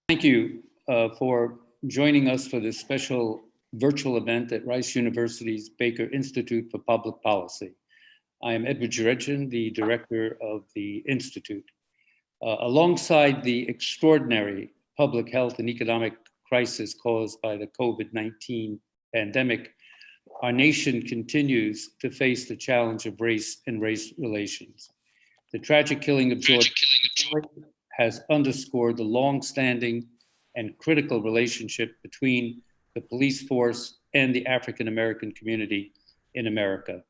Thank you for joining us for this special virtual event at Rice University's Baker Institute for Public Policy. I am Edward Jurechin, the director of the Institute. Alongside the extraordinary public health and economic crisis caused by the COVID-19 pandemic, our nation continues to face the challenge of race and race relations. The tragic killing of George Floyd has underscored the long-standing and critical relationship between the police force and the African American community in America.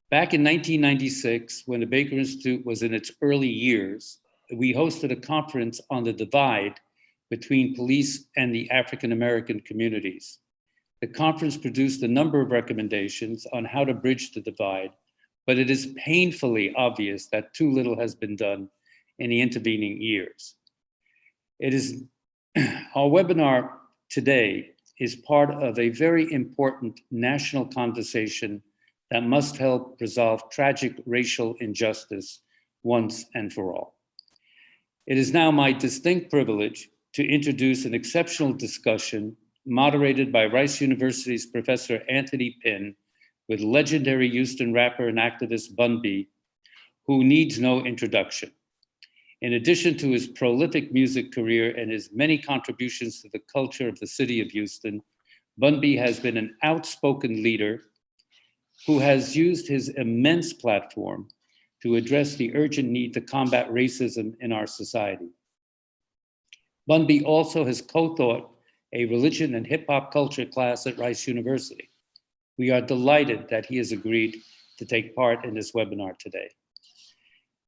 Back in 1996, when the Baker Institute was in its early years, we hosted a conference on the divide between police and the African American communities. The conference produced a number of recommendations on how to bridge the divide, but it is painfully obvious that too little has been done in the intervening years. Our webinar today is part of a very important national conversation that must help resolve tragic racial injustice once and for all. It is now my distinct privilege to introduce an exceptional discussion moderated by Rice University's Professor Anthony Pinn with legendary Houston rapper and activist Bun B, who needs no introduction. In addition to his prolific music career and his many contributions to the culture of the city of Houston, Bun B has been an outspoken leader who has used his immense platform to address the urgent need to combat racism in our society. Bun B also has co-taught a religion and hip hop culture class at Rice University. We are delighted that he has agreed to take part in this webinar today.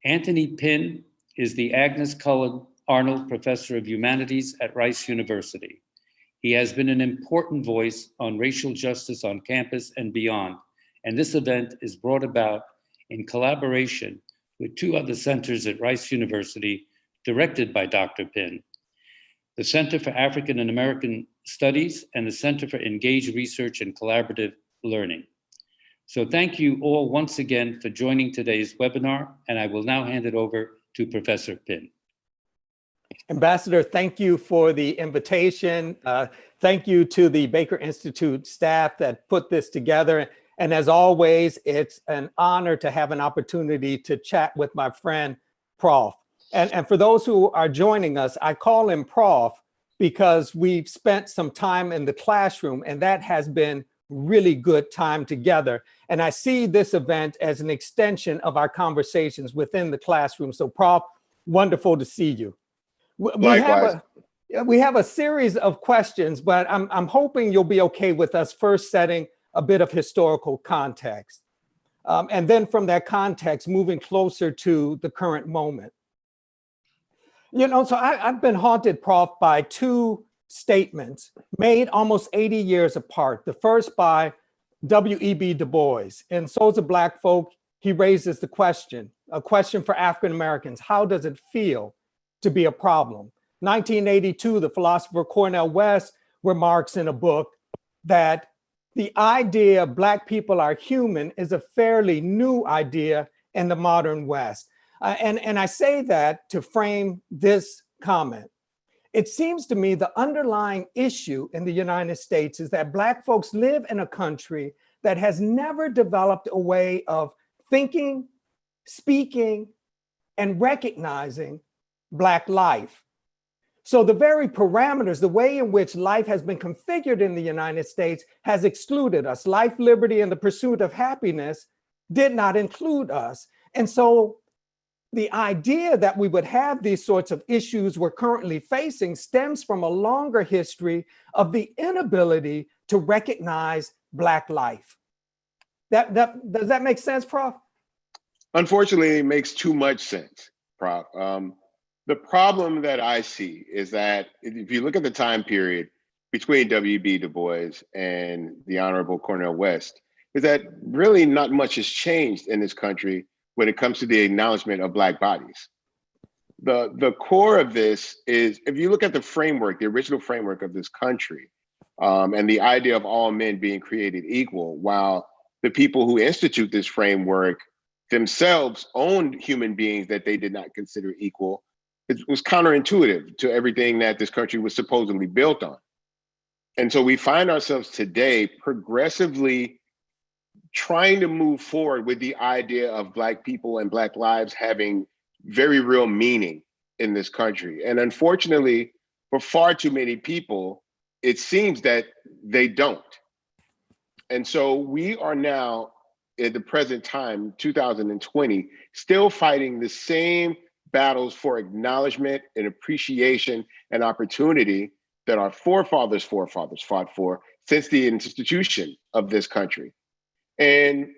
Anthony Pinn is the Agnes Cullen Arnold Professor of Humanities at Rice University. He has been an important voice on racial justice on campus and beyond, and this event is brought about in collaboration with two other centers at Rice University directed by Dr. Pinn, the Center for African and American Studies and the Center for Engaged Research and Collaborative Learning. So thank you all once again for joining today's webinar, and I will now hand it over to Professor Pinn. Ambassador, thank you for the invitation. Thank you to the Baker Institute staff that put this together. And as always, it's an honor to have an opportunity to chat with my friend, Prof. And for those who are joining us, I call him Prof because we've spent some time in the classroom, and that has been really good time together. And I see this event as an extension of our conversations within the classroom. So Prof, wonderful to see you. We have a series of questions, but I'm hoping you'll be okay with us first setting a bit of historical context. And then from that context, moving closer to the current moment. You know, so I've been haunted, Prof, by two statements made almost 80 years apart. The first by W.E.B. Du Bois. In Souls of Black Folk, he raises the question, a question for African Americans: how does it feel to be a problem? 1982, the philosopher Cornel West remarks in a book that the idea Black people are human is a fairly new idea in the modern West. And I say that to frame this comment. It seems to me the underlying issue in the United States is that Black folks live in a country that has never developed a way of thinking, speaking, and recognizing Black life. So the very parameters, the way in which life has been configured in the United States has excluded us. Life, liberty, and the pursuit of happiness did not include us. And so the idea that we would have these sorts of issues we're currently facing stems from a longer history of the inability to recognize Black life. Does that make sense, Prof? Unfortunately, it makes too much sense, Prof. The problem that I see is that if you look at the time period between W.B. Du Bois and the Honorable Cornel West, is that really not much has changed in this country when it comes to the acknowledgement of Black bodies. The core of this is, if you look at the framework, the original framework of this country, and the idea of all men being created equal, while the people who institute this framework themselves owned human beings that they did not consider equal, it was counterintuitive to everything that this country was supposedly built on. And so we find ourselves today progressively trying to move forward with the idea of Black people and Black lives having very real meaning in this country. And unfortunately, for far too many people, it seems that they don't. And so we are now, at the present time, 2020, still fighting the same battles for acknowledgement and appreciation and opportunity that our forefathers fought for since the institution of this country. And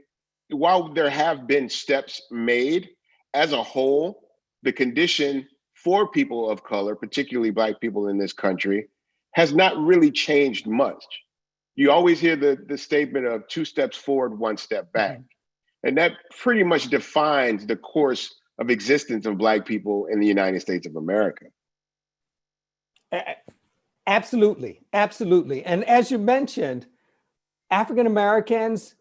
while there have been steps made, as a whole, the condition for people of color, particularly Black people in this country, has not really changed much. You always hear the statement of 2 steps forward, 1 step back. And that pretty much defines the course of existence of Black people in the United States of America. Absolutely, absolutely. And as you mentioned, African Americans,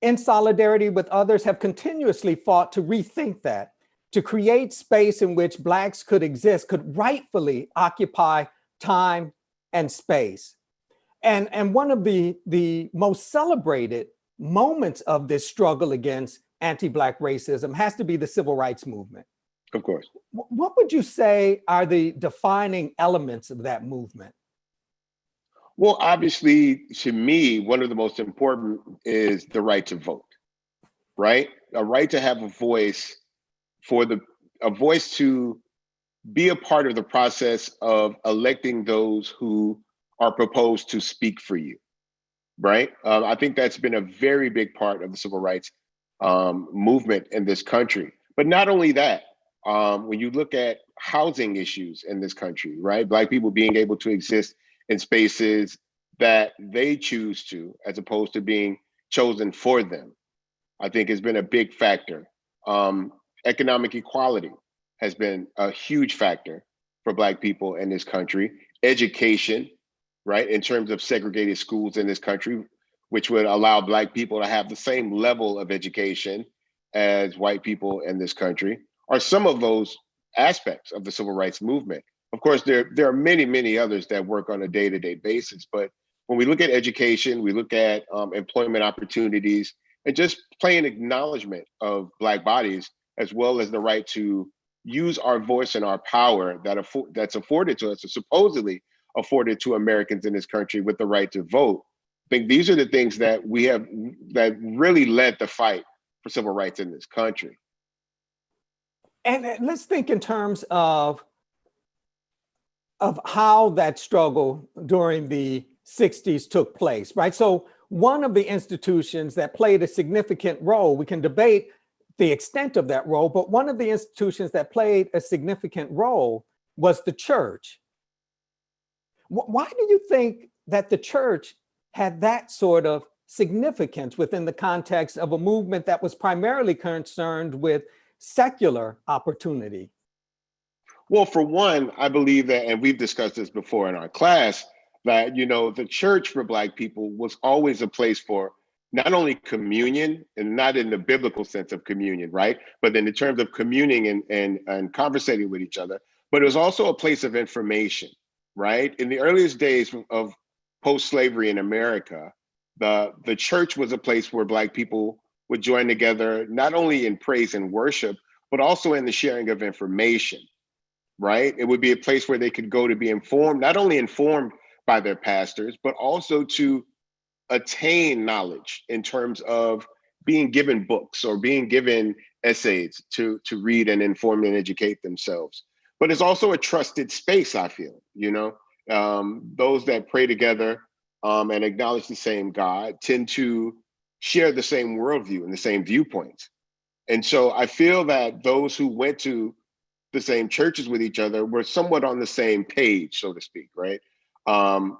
in solidarity with others, have continuously fought to rethink that, to create space in which Blacks could exist, could rightfully occupy time and space. And one of the most celebrated moments of this struggle against anti-Black racism has to be the civil rights movement. Of course. What would you say are the defining elements of that movement? Well, obviously, to me, one of the most important is the right to vote, right? A right to have a voice a voice to be a part of the process of electing those who are proposed to speak for you, right? I think that's been a very big part of the civil rights movement in this country. But not only that, when you look at housing issues in this country, right? Black people being able to exist in spaces that they choose to, as opposed to being chosen for them, I think has been a big factor. Economic equality has been a huge factor for Black people in this country. Education, right? In terms of segregated schools in this country, which would allow Black people to have the same level of education as white people in this country, are some of those aspects of the civil rights movement. Of course, there are many, many others that work on a day-to-day basis. But when we look at education, we look at employment opportunities, and just plain acknowledgement of Black bodies, as well as the right to use our voice and our power that's afforded to us, or supposedly afforded to Americans in this country with the right to vote. I think these are the things that we have that really led the fight for civil rights in this country. And let's think in terms of how that struggle during the 60s took place, right? So one of the institutions that played a significant role, we can debate the extent of that role, but one of the institutions that played a significant role was the church. Why do you think that the church had that sort of significance within the context of a movement that was primarily concerned with secular opportunity? Well, for one, I believe that, and we've discussed this before in our class, that, you know, the church for Black people was always a place for not only communion, and not in the biblical sense of communion, right? But in the terms of communing and conversating with each other, but it was also a place of information, right? In the earliest days of post-slavery in America, the church was a place where Black people would join together, not only in praise and worship, but also in the sharing of information, right? It would be a place where they could go to be informed, not only informed by their pastors, but also to attain knowledge in terms of being given books or being given essays to read and inform and educate themselves. But it's also a trusted space, I feel, you know, those that pray together and acknowledge the same God tend to share the same worldview and the same viewpoints. And so I feel that those who went to the same churches with each other were somewhat on the same page, so to speak, right?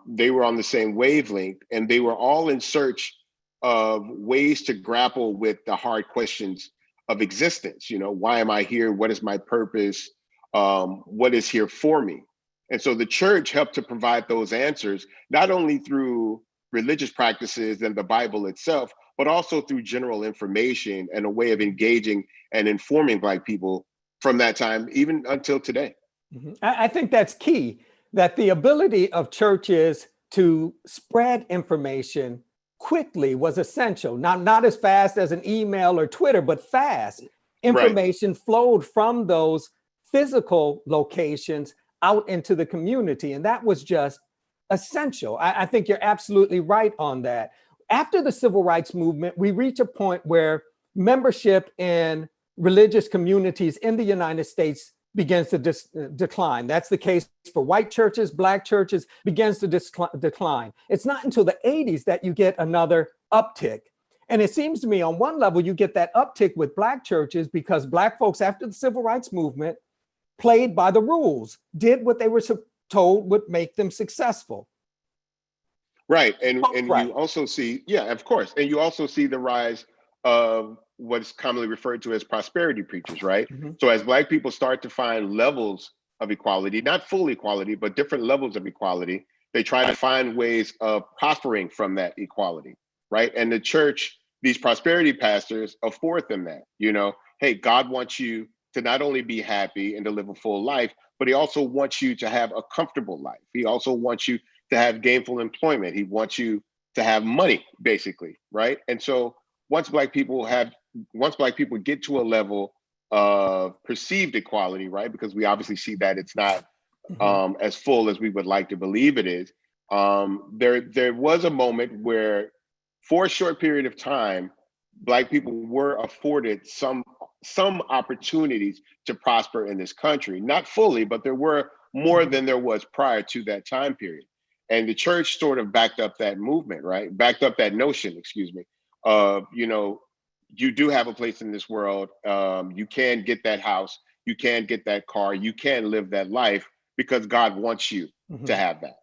They were on the same wavelength, and they were all in search of ways to grapple with the hard questions of existence. You know, why am I here? What is my purpose? What is here for me? And so the church helped to provide those answers, not only through religious practices and the Bible itself, but also through general information and a way of engaging and informing Black people from that time, even until today. I think that's key, that the ability of churches to spread information quickly was essential. Not as fast as an email or Twitter, but fast. Right. Information flowed from those physical locations out into the community. And that was just essential. I think you're absolutely right on that. After the civil rights movement, we reach a point where membership in religious communities in the United States begins to decline. That's the case for white churches, black churches, begins to decline. It's not until the 80s that you get another uptick. And it seems to me on one level, you get that uptick with black churches because black folks after the civil rights movement played by the rules, did what they were told would make them successful. Right. And Right. you also see, yeah, of course. And you also see the rise of what's commonly referred to as prosperity preachers, right? So as Black people start to find levels of equality, not full equality, but different levels of equality, they try to find ways of prospering from that equality, right? And the church, these prosperity pastors afford them that, hey, God wants you to not only be happy and to live a full life, but he also wants you to have a comfortable life. He also wants you to have gainful employment. He wants you to have money, basically, right? And so once Black people get to a level of perceived equality, right? Because we obviously see that it's not as full as we would like to believe it is. There was a moment where, for a short period of time, Black people were afforded some opportunities to prosper in this country. Not fully, but there were more than there was prior to that time period. And the church sort of backed up that movement, right? Backed up that notion, of, you do have a place in this world. You can get that house, you can get that car, you can live that life because God wants you to have that.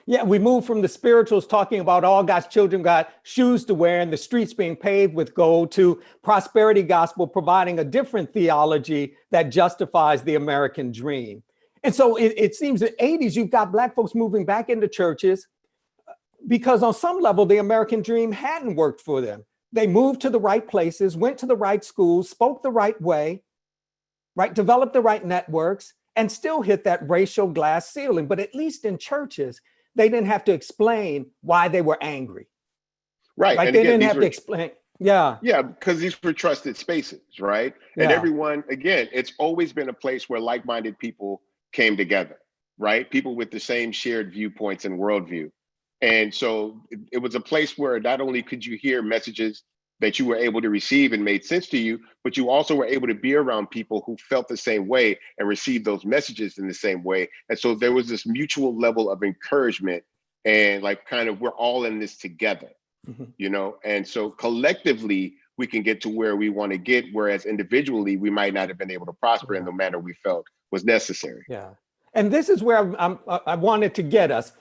Yeah, we moved from the spirituals talking about all God's children got shoes to wear and the streets being paved with gold to prosperity gospel providing a different theology that justifies the American dream. And so it seems in the 80s, you've got Black folks moving back into churches because on some level, the American dream hadn't worked for them. They moved to the right places, went to the right schools, spoke the right way, right, developed the right networks, and still hit that racial glass ceiling. But at least in churches, they didn't have to explain why they were angry. Right. Like and they again, didn't have to explain. Yeah. Yeah, because these were trusted spaces, right? Yeah. And everyone, again, it's always been a place where like-minded people came together, right? People with the same shared viewpoints and worldview. And so it was a place where not only could you hear messages that you were able to receive and made sense to you, but you also were able to be around people who felt the same way and received those messages in the same way. And so there was this mutual level of encouragement and like kind of we're all in this together, and so collectively we can get to where we want to get, whereas individually we might not have been able to prosper in the manner we felt was necessary. Yeah. And this is where I wanted to get us.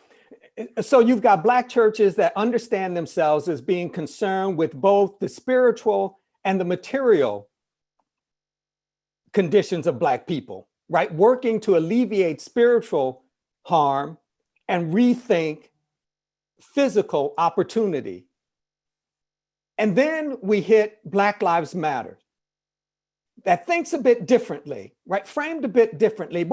So you've got Black churches that understand themselves as being concerned with both the spiritual and the material conditions of Black people, right? Working to alleviate spiritual harm and rethink physical opportunity. And then we hit Black Lives Matter. That thinks a bit differently, right? Framed a bit differently.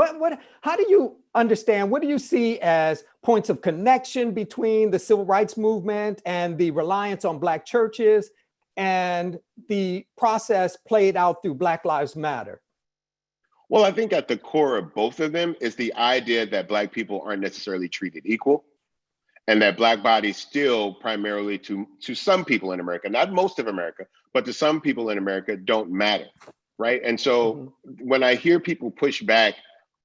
How do you understand, what do you see as points of connection between the civil rights movement and the reliance on Black churches and the process played out through Black Lives Matter? Well, I think at the core of both of them is the idea that Black people aren't necessarily treated equal, and that Black bodies still primarily to some people in America, not most of America, but to some people in America don't matter. Right. And so when I hear people push back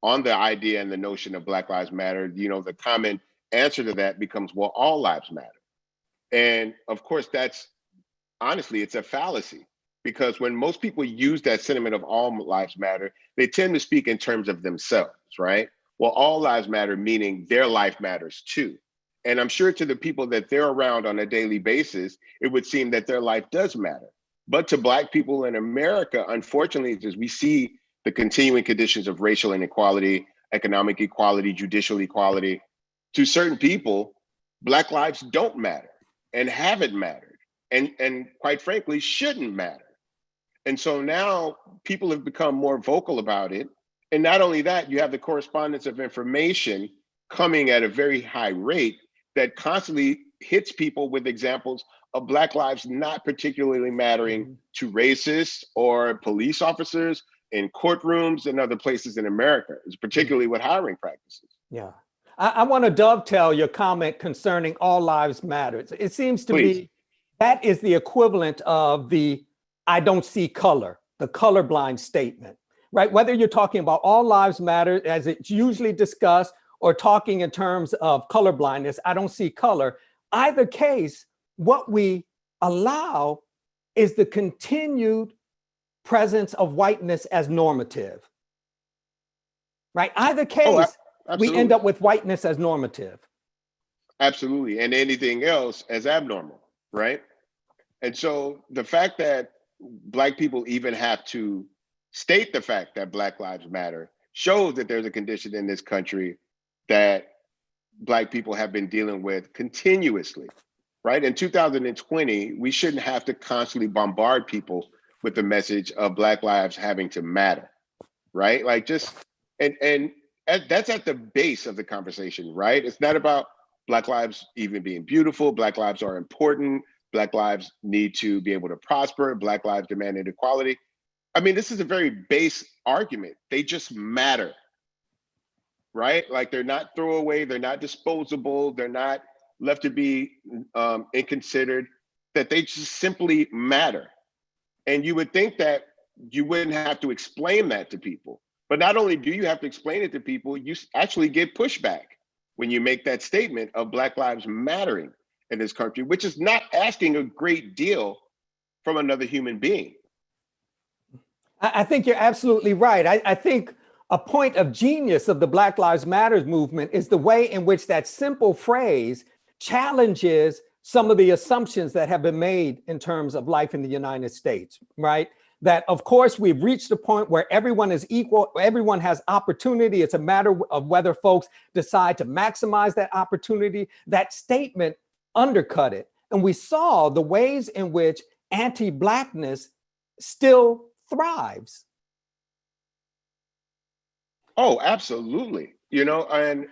on the idea and the notion of Black Lives Matter, the common answer to that becomes, well, all lives matter. And of course, it's a fallacy, because when most people use that sentiment of all lives matter, they tend to speak in terms of themselves. Right. Well, all lives matter, meaning their life matters too. And I'm sure to the people that they're around on a daily basis, it would seem that their life does matter. But to Black people in America, unfortunately, as we see the continuing conditions of racial inequality, economic equality, judicial equality, to certain people, Black lives don't matter and haven't mattered, and quite frankly, shouldn't matter. And so now people have become more vocal about it. And not only that, you have the correspondence of information coming at a very high rate that constantly hits people with examples of Black lives not particularly mattering to racists or police officers in courtrooms and other places in America, particularly with hiring practices. Yeah. I want to dovetail your comment concerning all lives matter. It seems to Please. be that is the equivalent of the I don't see color, the colorblind statement, right? Whether you're talking about all lives matter as it's usually discussed or talking in terms of colorblindness, I don't see color. Either case, what we allow is the continued presence of whiteness as normative, right? Either case, we end up with whiteness as normative. Absolutely. And anything else as abnormal, right? And so the fact that Black people even have to state the fact that Black lives matter shows that there's a condition in this country that Black people have been dealing with continuously, right? In 2020, we shouldn't have to constantly bombard people with the message of Black lives having to matter, right? Like just, and that's at the base of the conversation, right? It's not about Black lives even being beautiful. Black lives are important. Black lives need to be able to prosper. Black lives demand equality. I mean, this is a very base argument. They just matter, right? Like they're not throwaway, they're not disposable, they're not left to be inconsidered, that they just simply matter. And you would think that you wouldn't have to explain that to people. But not only do you have to explain it to people, you actually get pushback when you make that statement of Black lives mattering in this country, which is not asking a great deal from another human being. I think you're absolutely right. I think a point of genius of the Black Lives Matter movement is the way in which that simple phrase challenges some of the assumptions that have been made in terms of life in the United States, right? That of course we've reached a point where everyone is equal, everyone has opportunity. It's a matter of whether folks decide to maximize that opportunity. That statement undercut it. And we saw the ways in which anti-Blackness still thrives. Oh, absolutely. You know, and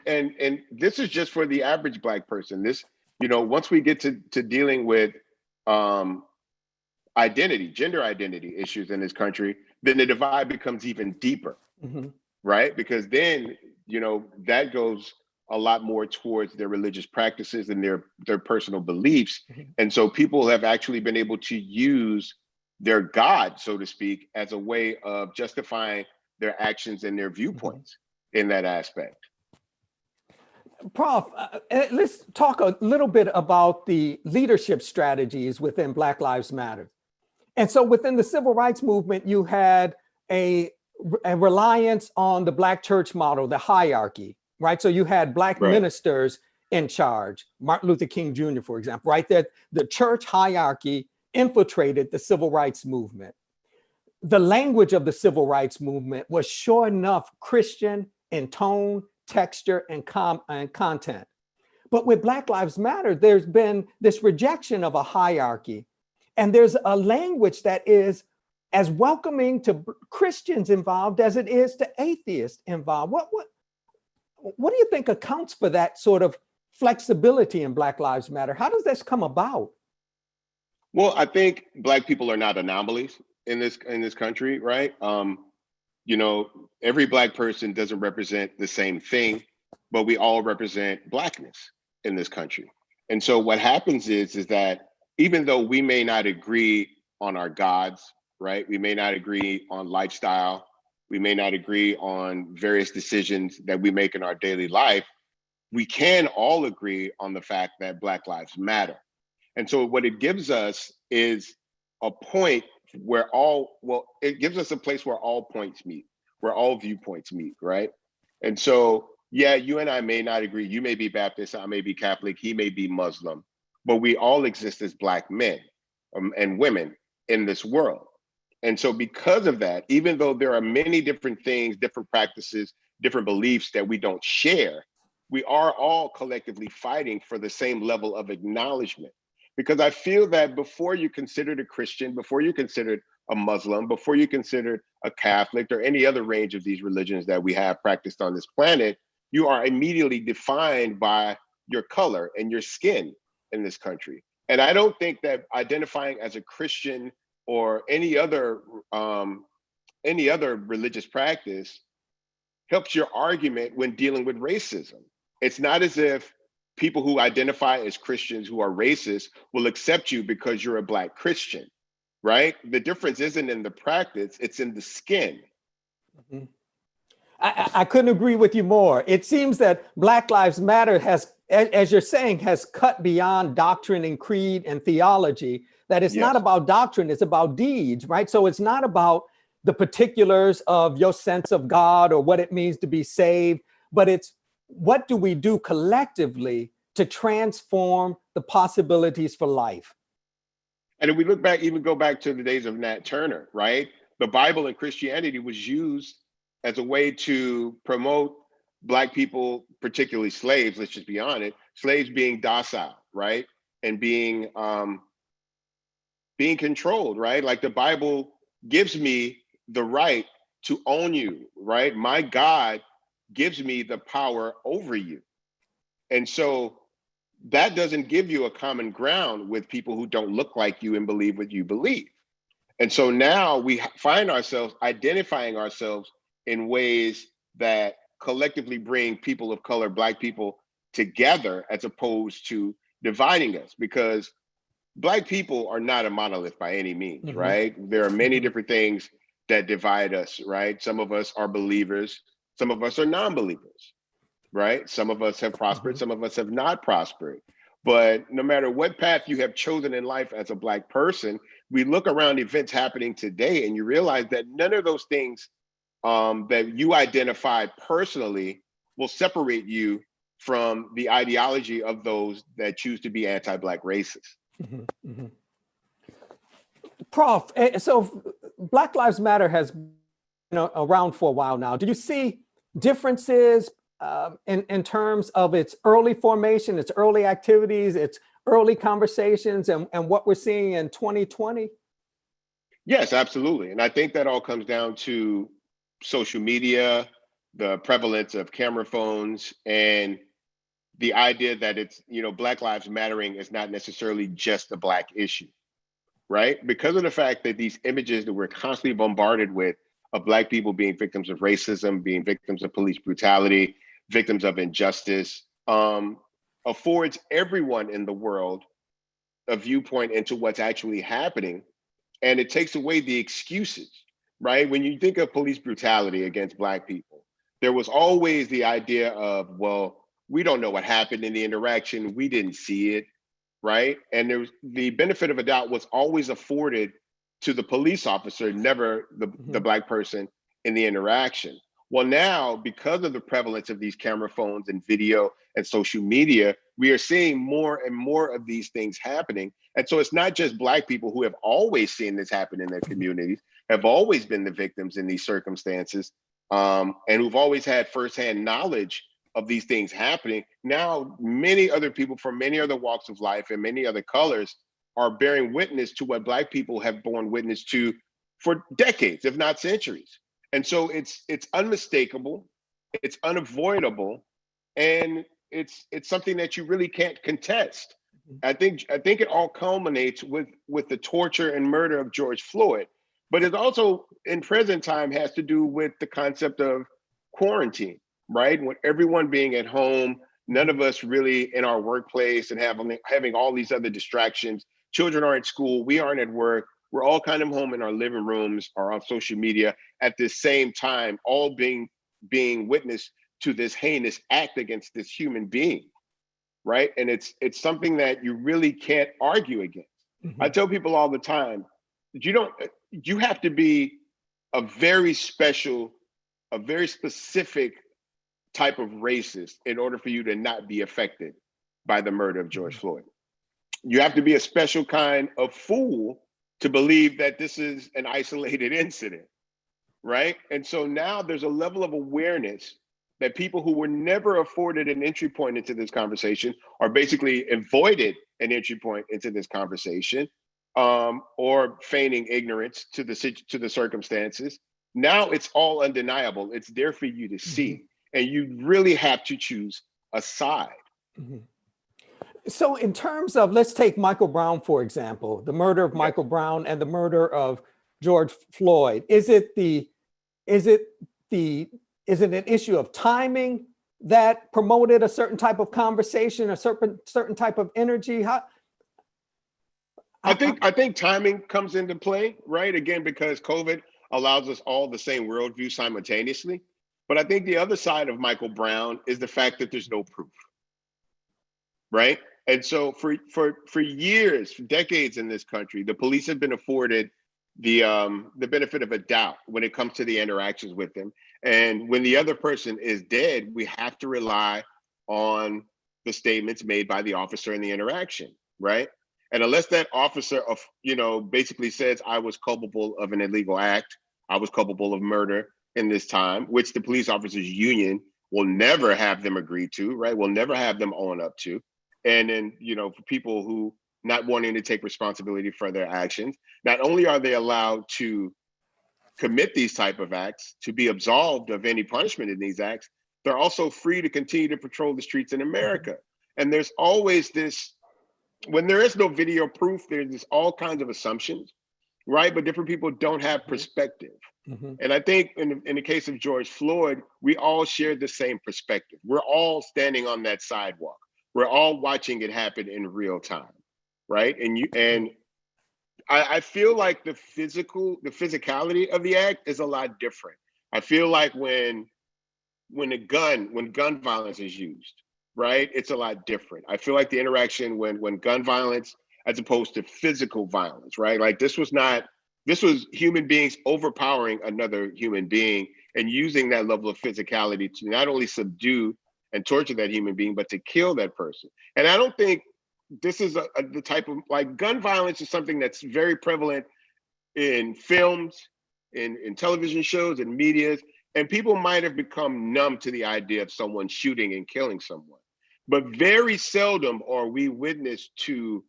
this is just for the average Black person. This, you know, once we get to dealing with identity, gender identity issues in this country, then the divide becomes even deeper, right? Because then, you know, that goes a lot more towards their religious practices and their personal beliefs. And so people have actually been able to use their God, so to speak, as a way of justifying their actions and their viewpoints in that aspect. Prof, let's talk a little bit about the leadership strategies within Black Lives Matter. And so within the civil rights movement, you had a reliance on the Black church model, the hierarchy, right? So you had Black ministers in charge, Martin Luther King Jr., for example, right? That the church hierarchy infiltrated the civil rights movement. The language of the civil rights movement was sure enough Christian in tone, texture, and content. But with Black Lives Matter, there's been this rejection of a hierarchy. And there's a language that is as welcoming to Christians involved as it is to atheists involved. What do you think accounts for that sort of flexibility in Black Lives Matter? How does this come about? Well, I think Black people are not anomalies in this country, right? You know, every Black person doesn't represent the same thing, but we all represent Blackness in this country. And so what happens is that even though we may not agree on our gods, right? We may not agree on lifestyle. We may not agree on various decisions that we make in our daily life. We can all agree on the fact that Black lives matter. And so what it gives us is a point where it gives us a place where all points meet, where all viewpoints meet, right? And so, yeah, you and I may not agree. You may be Baptist, I may be Catholic, he may be Muslim, but we all exist as Black men and women in this world. And so because of that, even though there are many different things, different practices, different beliefs that we don't share, we are all collectively fighting for the same level of acknowledgement. Because I feel that before you're considered a Christian, before you're considered a Muslim, before you're considered a Catholic or any other range of these religions that we have practiced on this planet, you are immediately defined by your color and your skin in this country. And I don't think that identifying as a Christian or any other religious practice helps your argument when dealing with racism. It's not as if people who identify as Christians who are racist will accept you because you're a Black Christian, right? The difference isn't in the practice, it's in the skin. Mm-hmm. I couldn't agree with you more. It seems that Black Lives Matter has, as you're saying, has cut beyond doctrine and creed and theology, that it's not about doctrine, it's about deeds, right? So it's not about the particulars of your sense of God or what it means to be saved, but it's what do we do collectively to transform the possibilities for life? And if we look back, even go back to the days of Nat Turner, right? The Bible and Christianity was used as a way to promote Black people, particularly slaves, let's just be honest, slaves being docile, right? And being controlled, right? Like the Bible gives me the right to own you, right? My God gives me the power over you. And so that doesn't give you a common ground with people who don't look like you and believe what you believe. And so now we find ourselves identifying ourselves in ways that collectively bring people of color, Black people, together as opposed to dividing us, because Black people are not a monolith by any means, right? There are many different things that divide us, right? Some of us are believers, some of us are non-believers, right? Some of us have prospered, some of us have not prospered. But no matter what path you have chosen in life as a Black person, we look around events happening today and you realize that none of those things that you identify personally will separate you from the ideology of those that choose to be anti-Black racists. Prof, so Black Lives Matter has been around for a while now. Do you see differences in terms of its early formation, its early activities, its early conversations, and what we're seeing in 2020? Yes, absolutely. And I think that all comes down to social media, the prevalence of camera phones, and the idea that it's, Black Lives Mattering is not necessarily just a Black issue, right? Because of the fact that these images that we're constantly bombarded with of Black people being victims of racism, being victims of police brutality, victims of injustice, affords everyone in the world a viewpoint into what's actually happening. And it takes away the excuses, right? When you think of police brutality against Black people, there was always the idea of, well, we don't know what happened in the interaction. We didn't see it, right? And there was the benefit of a doubt was always afforded to the police officer, never the Black person in the interaction. Well, now, because of the prevalence of these camera phones and video and social media, we are seeing more and more of these things happening. And so it's not just Black people who have always seen this happen in their communities, have always been the victims in these circumstances, and who've always had firsthand knowledge of these things happening. Now, many other people from many other walks of life and many other colors are bearing witness to what Black people have borne witness to for decades, if not centuries. And so it's unmistakable, it's unavoidable, and it's something that you really can't contest. I think it all culminates with the torture and murder of George Floyd, but it also in present time has to do with the concept of quarantine, right? With everyone being at home, none of us really in our workplace and having all these other distractions. Children are at school, we aren't at work. We're all kind of home in our living rooms or on social media at the same time, all being witness to this heinous act against this human being, right? And it's something that you really can't argue against. I tell people all the time, you have to be a very special, a very specific type of racist in order for you to not be affected by the murder of George Floyd. You have to be a special kind of fool to believe that this is an isolated incident, right? And so now there's a level of awareness that people who were never afforded an entry point into this conversation are basically avoided an entry point into this conversation or feigning ignorance to the circumstances. Now it's all undeniable. It's there for you to see, and you really have to choose a side. So in terms of, let's take Michael Brown, for example, the murder of Michael Brown and the murder of George Floyd. Is it an issue of timing that promoted a certain type of conversation, a certain type of energy? I think timing comes into play, right? Again, because COVID allows us all the same worldview simultaneously. But I think the other side of Michael Brown is the fact that there's no proof, right? And so for years, for decades in this country, the police have been afforded the benefit of a doubt when it comes to the interactions with them. And when the other person is dead, we have to rely on the statements made by the officer in the interaction, right? And unless that officer basically says, I was culpable of an illegal act, I was culpable of murder in this time, which the police officers union will never have them agree to, right? Will never have them own up to. And then, for people who not wanting to take responsibility for their actions, not only are they allowed to commit these type of acts, to be absolved of any punishment in these acts, they're also free to continue to patrol the streets in America. And there's always this, when there is no video proof, there's all kinds of assumptions, right? But different people don't have perspective. And I think in the case of George Floyd, we all shared the same perspective. We're all standing on that sidewalk. We're all watching it happen in real time, right? And I feel like the physicality of the act is a lot different. I feel like when gun violence is used, right, it's a lot different. I feel like the interaction when gun violence as opposed to physical violence, right? Like this was human beings overpowering another human being and using that level of physicality to not only subdue and torture that human being, but to kill that person. And I don't think this is the type of, like, gun violence is something that's very prevalent in films, in television shows, and medias, and people might have become numb to the idea of someone shooting and killing someone. But very seldom are we witness to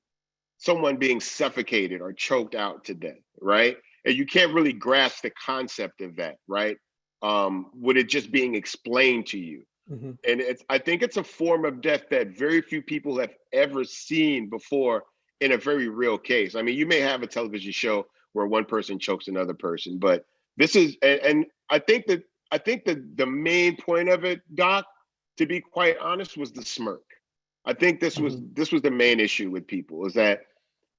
someone being suffocated or choked out to death, right? And you can't really grasp the concept of that, right? With it just being explained to you. And I think it's a form of death that very few people have ever seen before in a very real case. I mean, you may have a television show where one person chokes another person, but this is, and I think that the main point of it, Doc, to be quite honest, was the smirk. I think this was the main issue with people, is that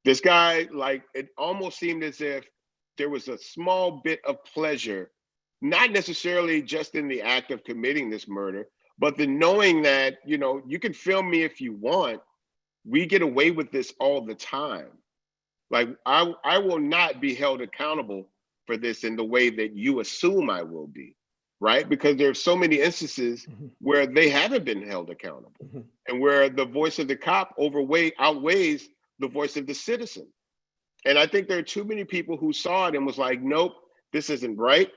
this guy, like, it almost seemed as if there was a small bit of pleasure, not necessarily just in the act of committing this murder, but the knowing that, you can film me if you want. We get away with this all the time. Like, I will not be held accountable for this in the way that you assume I will be, right? Because there's so many instances where they haven't been held accountable and where the voice of the cop outweighs the voice of the citizen. And I think there are too many people who saw it and was like, nope, this isn't right.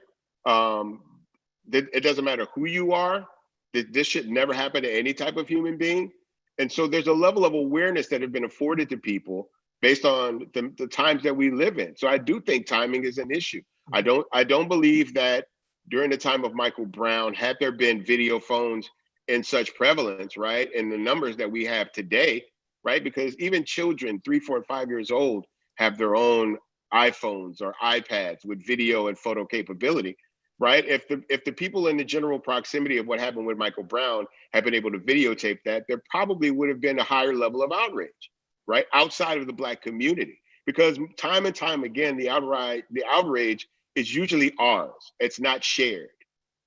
It doesn't matter who you are. This should never happen to any type of human being. And so there's a level of awareness that have been afforded to people based on the times that we live in. So I do think timing is an issue. I don't believe that during the time of Michael Brown, had there been video phones in such prevalence, right, and the numbers that we have today, right, because even children 3, 4, and 5 years old have their own iPhones or iPads with video and photo capability. Right? If the people in the general proximity of what happened with Michael Brown had been able to videotape that, there probably would have been a higher level of outrage, right? Outside of the Black community. Because time and time again, the outrage is usually ours. It's not shared,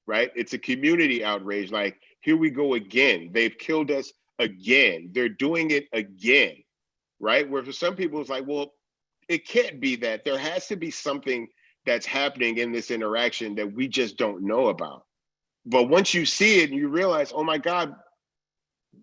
right? It's a community outrage. Like, here we go again. They've killed us again. They're doing it again, right? Where for some people, it's like, well, it can't be that. There has to be something that's happening in this interaction that we just don't know about. But once you see it and you realize, oh my God,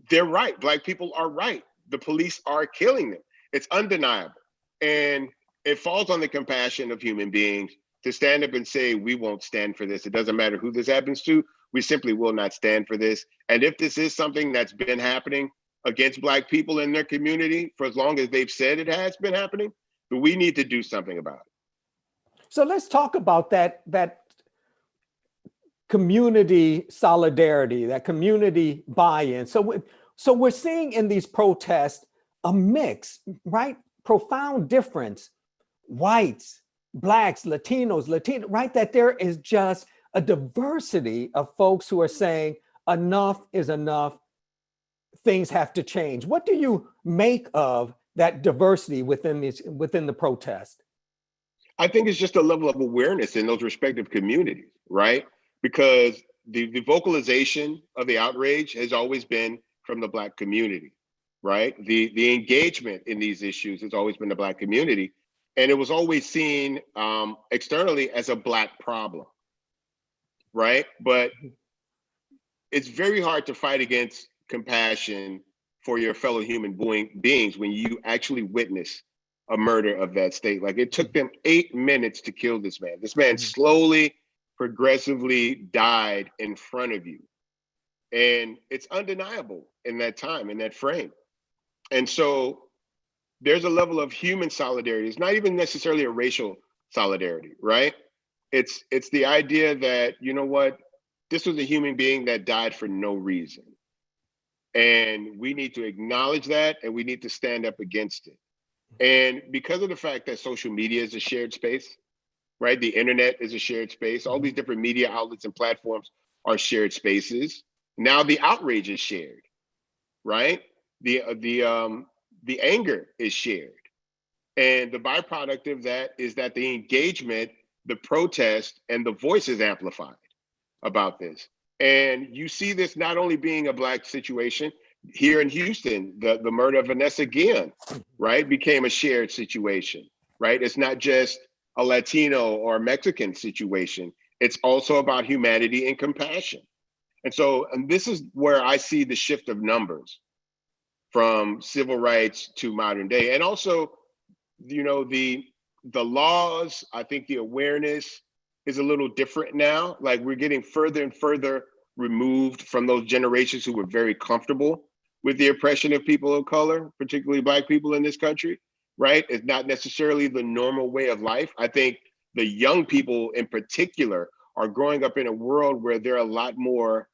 they're right. Black people are right. The police are killing them. It's undeniable. And it falls on the compassion of human beings to stand up and say, we won't stand for this. It doesn't matter who this happens to. We simply will not stand for this. And if this is something that's been happening against Black people in their community for as long as they've said it has been happening, But we need to do something about it. So let's talk about that community solidarity, that community buy-in. So we're seeing in these protests a mix, right? Profound difference. Whites, Blacks, Latinos, Latino, right? That there is just a diversity of folks who are saying enough is enough. Things have to change. What do you make of that diversity within the protest? I think it's just a level of awareness in those respective communities, right? Because the vocalization of the outrage has always been from the Black community, right? The engagement in these issues has always been the Black community. And it was always seen externally as a Black problem, right? But it's very hard to fight against compassion for your fellow human beings when you actually witness a murder of that state. Like, it took them 8 minutes to kill this man. This man slowly, progressively died in front of you. And it's undeniable in that time, in that frame. And so there's a level of human solidarity. It's not even necessarily a racial solidarity, right? It's the idea that, you know what, this was a human being that died for no reason. And we need to acknowledge that, and we need to stand up against it. And because of the fact that social media is a shared space, right? The internet is a shared space. All these different media outlets and platforms are shared spaces. Now the outrage is shared, right? The anger is shared. And the byproduct of that is that the engagement, the protest, and the voice is amplified about this. And you see this not only being a Black situation. Here in Houston, the murder of Vanessa Guillen, right, became a shared situation, right? It's not just a Latino or Mexican situation. It's also about humanity and compassion. And this is where I see the shift of numbers from civil rights to modern day. And also, you know, the laws, I think the awareness is a little different now. Like, we're getting further and further removed from those generations who were very comfortable with the oppression of people of color, particularly Black people in this country, right? It's not necessarily the normal way of life. I think the young people in particular are growing up in a world where they're a lot more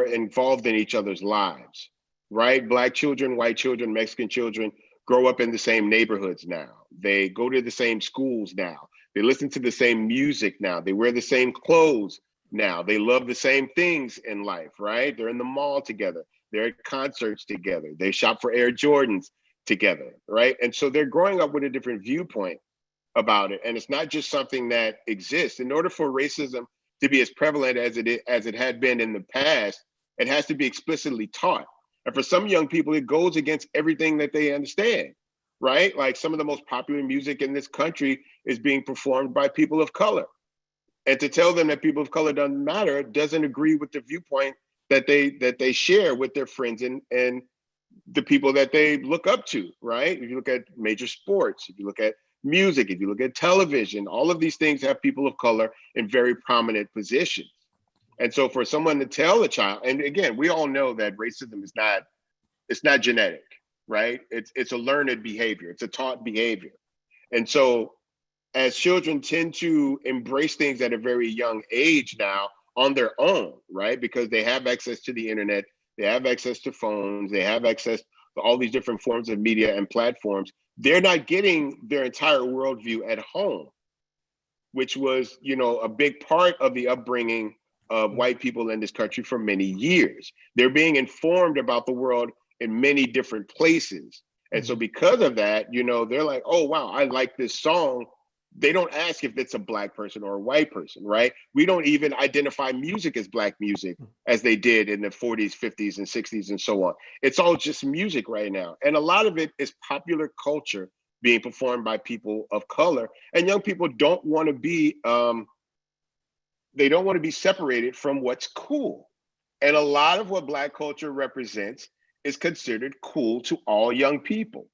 involved in each other's lives, right? Black children, white children, Mexican children grow up in the same neighborhoods now. They go to the same schools now. They listen to the same music now. They wear the same clothes now. They love the same things in life, right? They're in the mall together. They're at concerts together. They shop for Air Jordans together, right? And so they're growing up with a different viewpoint about it. And it's not just something that exists. In order for racism to be as prevalent as it had been in the past, it has to be explicitly taught. And for some young people, it goes against everything that they understand, right? Like, some of the most popular music in this country is being performed by people of color. And to tell them that people of color doesn't matter doesn't agree with the viewpoint that they share with their friends and the people that they look up to, right? If you look at major sports, if you look at music, if you look at television, all of these things have people of color in very prominent positions. And so for someone to tell a child, and again, we all know that racism is not genetic, right? It's a learned behavior. It's a taught behavior. And so as children tend to embrace things at a very young age now on their own, right? Because they have access to the internet, they have access to phones, they have access to all these different forms of media and platforms. They're not getting their entire worldview at home, which was, you know, a big part of the upbringing of white people in this country for many years. They're being informed about the world in many different places. And so because of that, you know, they're like, oh, wow, I like this song. They don't ask if it's a Black person or a white person, right? We don't even identify music as Black music as they did in the 40s, 50s, and 60s, and so on. It's all just music right now. And a lot of it is popular culture being performed by people of color. And young people don't want to be, they don't want to be separated from what's cool. And a lot of what Black culture represents is considered cool to all young people.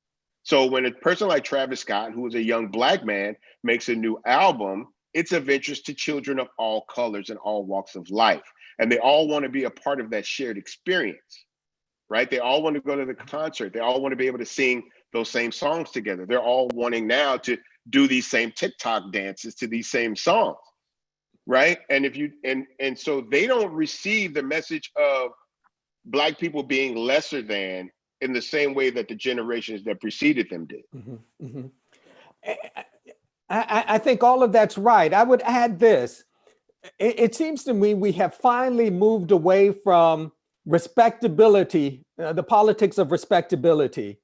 So when a person like Travis Scott, who is a young Black man, makes a new album, it's of interest to children of all colors and all walks of life. And they all want to be a part of that shared experience, right? They all want to go to the concert. They all want to be able to sing those same songs together. They're all wanting now to do these same TikTok dances to these same songs, right? And if you and so they don't receive the message of Black people being lesser than in the same way that the generations that preceded them did. Mm-hmm, mm-hmm. I think all of that's right. I would add this. It seems to me we have finally moved away from respectability, the politics of respectability.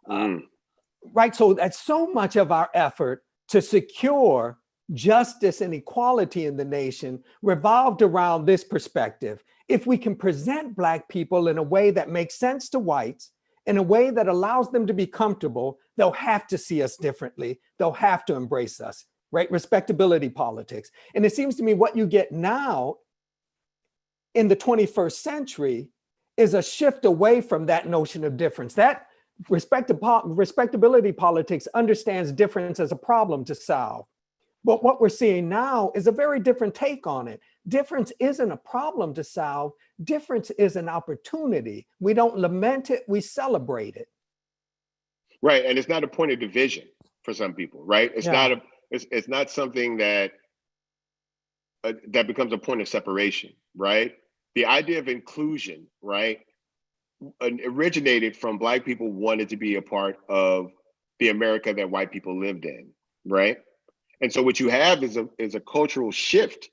Right. So that's so much of our effort to secure justice and equality in the nation revolved around this perspective. If we can present Black people in a way that makes sense to whites, in a way that allows them to be comfortable, they'll have to see us differently. They'll have to embrace us, right? Respectability politics. And it seems to me what you get now in the 21st century is a shift away from that notion of difference. That respectability politics understands difference as a problem to solve. But what we're seeing now is a very different take on it. Difference isn't a problem to solve. Difference is an opportunity. We don't lament it, we celebrate it. Right, and it's not a point of division for some people, right? It's not something that that becomes a point of separation, right? The idea of inclusion, right, originated from Black people wanted to be a part of the America that white people lived in, right? And so what you have is a cultural shift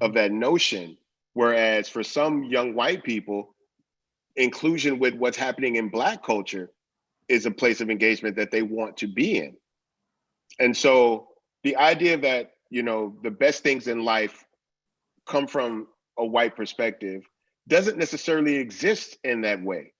of that notion, whereas for some young white people, inclusion with what's happening in Black culture is a place of engagement that they want to be in. And so the idea that, you know, the best things in life come from a white perspective doesn't necessarily exist in that way.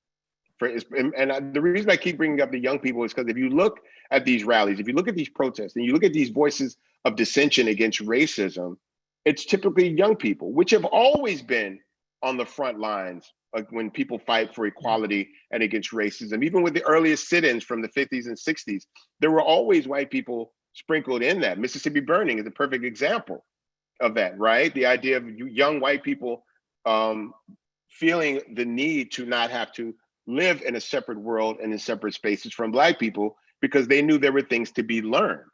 The reason I keep bringing up the young people is because if you look at these rallies, if you look at these protests, and you look at these voices of dissension against racism, it's typically young people, which have always been on the front lines when people fight for equality and against racism. Even with the earliest sit-ins from the 50s and 60s, there were always white people sprinkled in that. Mississippi Burning is a perfect example of that, right? The idea of young white people feeling the need to not have to live in a separate world and in separate spaces from Black people because they knew there were things to be learned,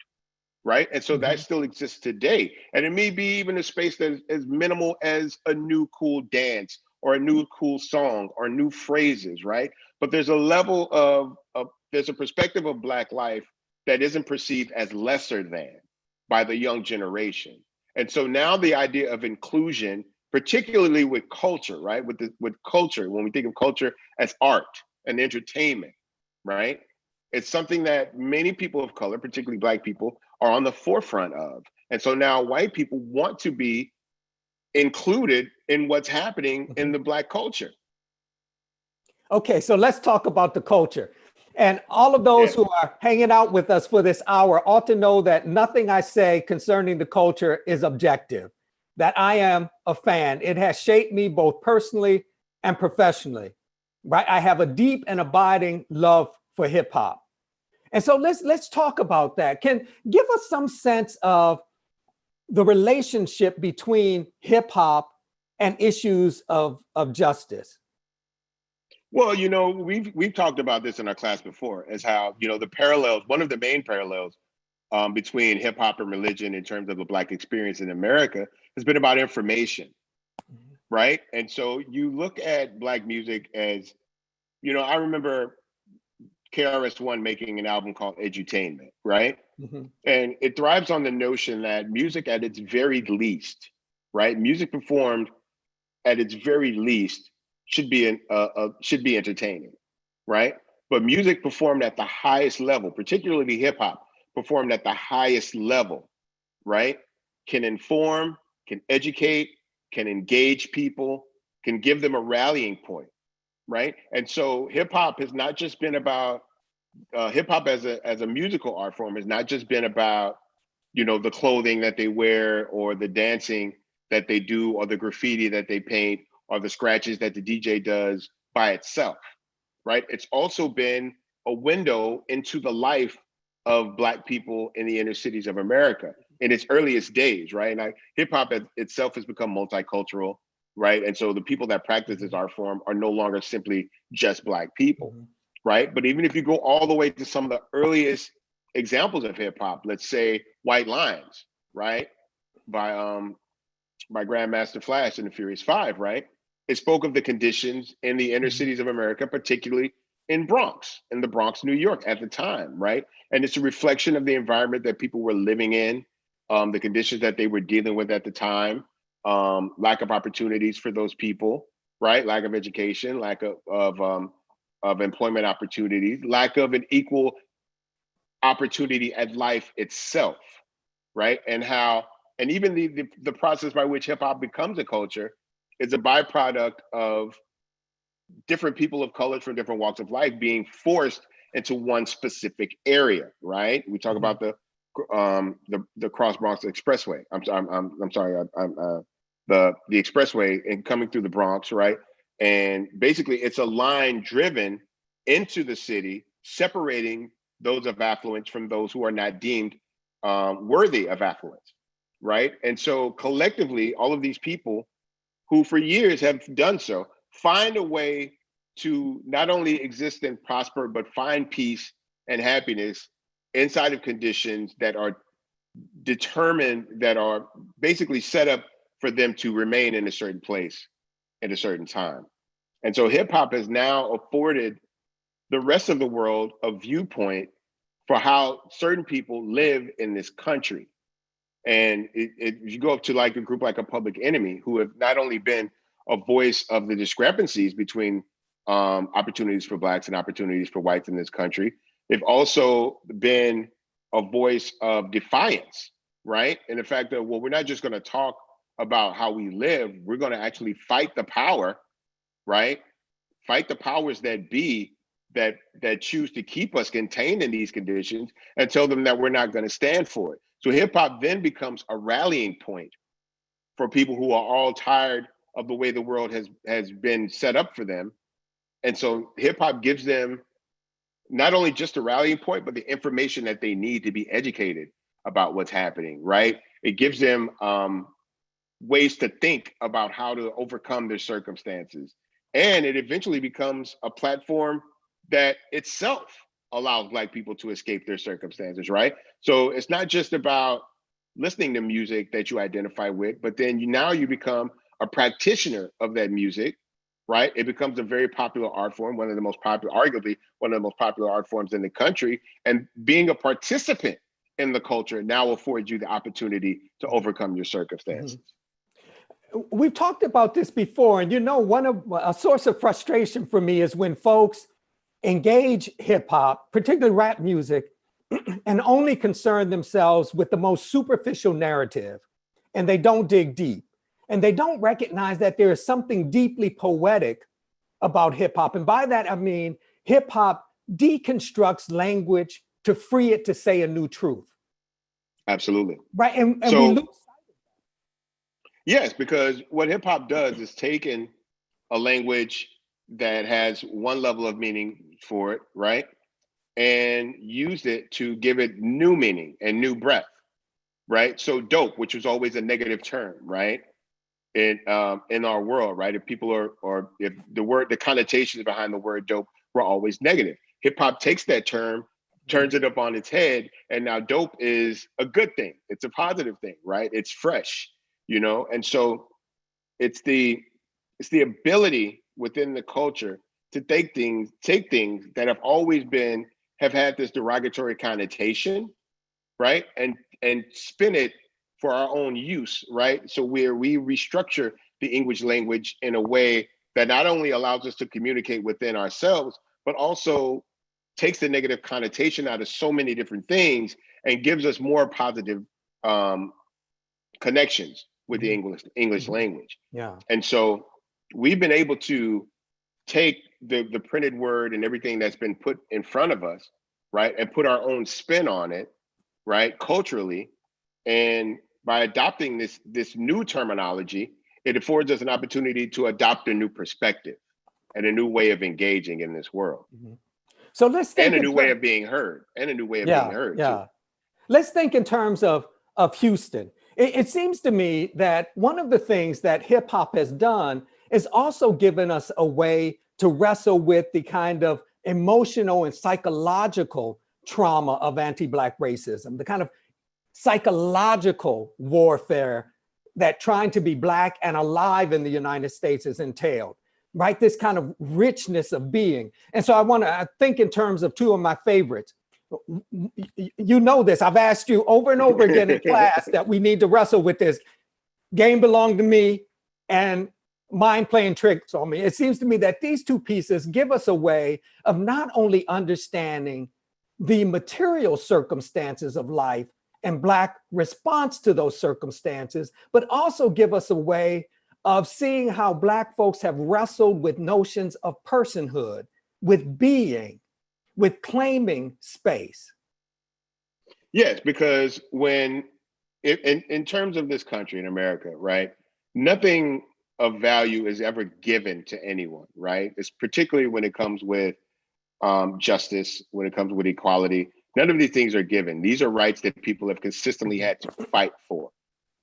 right? And so that still exists today. And it may be even a space that is as minimal as a new cool dance or a new cool song or new phrases, right? But there's a level of there's a perspective of Black life that isn't perceived as lesser than by the young generation. And so now the idea of inclusion, particularly with culture, right? With culture, when we think of culture as art and entertainment, right? It's something that many people of color, particularly Black people, are on the forefront of. And so now white people want to be included in what's happening in the Black culture. Okay, so let's talk about the culture. And all of those who are hanging out with us for this hour ought to know that nothing I say concerning the culture is objective, that I am a fan. It has shaped me both personally and professionally, right? I have a deep and abiding love for hip hop. And so let's talk about that. Can give us some sense of the relationship between hip hop and issues of justice. Well, you know, we've talked about this in our class before, as how, you know, the parallels, one of the main parallels between hip hop and religion in terms of the Black experience in America has been about information, right? And so you look at Black music as, you know, I remember KRS-One making an album called Edutainment, right? And it thrives on the notion that music at its very least, right? Music performed at its very least should be entertaining, right? But music performed at the highest level, particularly hip hop, performed at the highest level, right? Can inform, can educate, can engage people, can give them a rallying point, right? And so hip hop has not just been about hip hop as a musical art form has not just been about, you know, the clothing that they wear or the dancing that they do or the graffiti that they paint or the scratches that the DJ does by itself, right? It's also been a window into the life of Black people in the inner cities of America in its earliest days, right? And hip hop itself has become multicultural, right? And so the people that practice this art form are no longer simply just Black people. right? But even if you go all the way to some of the earliest examples of hip hop, let's say White Lines, right? By Grandmaster Flash and the Furious Five, right? It spoke of the conditions in the inner cities of America, particularly in the Bronx, New York at the time, right? And it's a reflection of the environment that people were living in, the conditions that they were dealing with at the time, lack of opportunities for those people, right? Lack of education, lack of employment opportunities, lack of an equal opportunity at life itself, right? And even the process by which hip hop becomes a culture is a byproduct of different people of color from different walks of life being forced into one specific area, right? We talk about the Cross Bronx Expressway. I'm sorry, the expressway and coming through the Bronx, right? And basically, it's a line driven into the city, separating those of affluence from those who are not deemed worthy of affluence, right? And so collectively, all of these people who for years have done so, find a way to not only exist and prosper, but find peace and happiness inside of conditions that are determined, that are basically set up for them to remain in a certain place at a certain time. And so hip hop has now afforded the rest of the world a viewpoint for how certain people live in this country. And if you go up to like a group like a Public Enemy, who have not only been a voice of the discrepancies between opportunities for Blacks and opportunities for whites in this country, they've also been a voice of defiance, right? And the fact that, well, we're not just going to talk about how we live, we're going to actually fight the power, right? Fight the powers that be that choose to keep us contained in these conditions, and tell them that we're not going to stand for it. So hip hop then becomes a rallying point for people who are all tired of the way the world has been set up for them. And so hip hop gives them not only just a rallying point, but the information that they need to be educated about what's happening, right? It gives them ways to think about how to overcome their circumstances. And it eventually becomes a platform that itself allows Black people to escape their circumstances, right? So it's not just about listening to music that you identify with, but then now you become a practitioner of that music, right? It becomes a very popular art form, one of the most popular, arguably one of the most popular art forms in the country. And being a participant in the culture now affords you the opportunity to overcome your circumstances. We've talked about this before, and a source of frustration for me is when folks engage hip hop, particularly rap music, and only concern themselves with the most superficial narrative, and they don't dig deep. And they don't recognize that there is something deeply poetic about hip hop. And by that, I mean, hip hop deconstructs language to free it to say a new truth. Absolutely. Right. And so, we lose sight of that. Yes, because what hip hop does is taken a language that has one level of meaning for it, right? And used it to give it new meaning and new breath, right? So dope, which was always a negative term, right? In our world, right? If people or if the connotations behind the word dope were always negative. Hip hop takes that term, turns it up on its head, and now dope is a good thing. It's a positive thing, right? It's fresh, and so it's the ability within the culture to take things that have always have had this derogatory connotation, right? And spin it for our own use, right? So we restructure the English language in a way that not only allows us to communicate within ourselves, but also takes the negative connotation out of so many different things and gives us more positive connections with the English language. Yeah. And so we've been able to take the printed word and everything that's been put in front of us, right? And put our own spin on it, right? Culturally. And by adopting this new terminology, it affords us an opportunity to adopt a new perspective and a new way of engaging in this world. So let's think, and a new way of being heard, too. Let's think in terms of Houston. It seems to me that one of the things that hip hop has done is also given us a way to wrestle with the kind of emotional and psychological trauma of anti-Black racism, the kind of psychological warfare that trying to be Black and alive in the United States is entailed, right? This kind of richness of being. And so I think in terms of two of my favorites. You know this, I've asked you over and over again in class that we need to wrestle with this. Game belonged to me and mind playing tricks on me. It seems to me that these two pieces give us a way of not only understanding the material circumstances of life and Black response to those circumstances, but also give us a way of seeing how Black folks have wrestled with notions of personhood, with being, with claiming space. Yes, because in terms of this country, in America, right, nothing of value is ever given to anyone, right? It's particularly when it comes with justice, when it comes with equality. None of these things are given. These are rights that people have consistently had to fight for,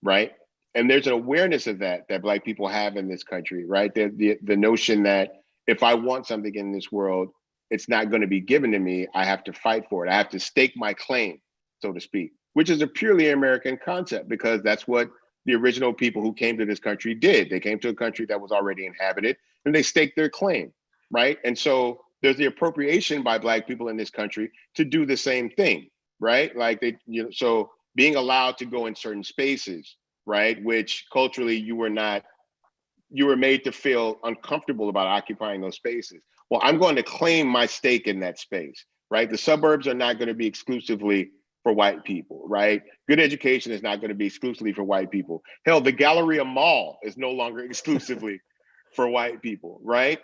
right? And there's an awareness of that Black people have in this country, right? The notion that if I want something in this world, it's not going to be given to me. I have to fight for it. I have to stake my claim, so to speak, which is a purely American concept, because that's what the original people who came to this country did. They came to a country that was already inhabited and they staked their claim, right? And so there's the appropriation by Black people in this country to do the same thing, right? Like so being allowed to go in certain spaces, right? Which culturally you were made to feel uncomfortable about occupying those spaces. Well, I'm going to claim my stake in that space, right? The suburbs are not going to be exclusively for white people, right? Good education is not going to be exclusively for white people. Hell, the Galleria Mall is no longer exclusively for white people, right?